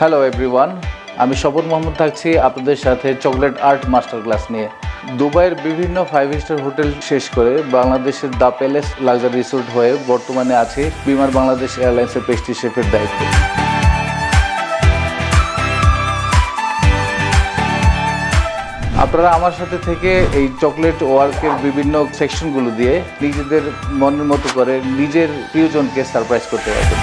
Hello everyone, আমি শপথ মোহাম্মদ থাকছি আপনাদের সাথে চকলেট আর্ট মাস্টার ক্লাস নিয়ে। দুবাইয়ের বিভিন্ন 5 স্টার হোটেল শেষ করে বাংলাদেশের দ্য প্যালেস লাক্সারি রিসোর্ট হয়ে বর্তমানে আছি বিমান বাংলাদেশ এয়ারলাইন্সের পেস্ট্রি শেফের দায়িত্বে। আপনারা আমার সাথে থেকে এই চকলেট ওয়ার্কের বিভিন্ন সেকশনগুলো দিয়ে নিজেদের মনের মতো করে নিজের প্রিয়জনকে সারপ্রাইজ করতে পারবেন।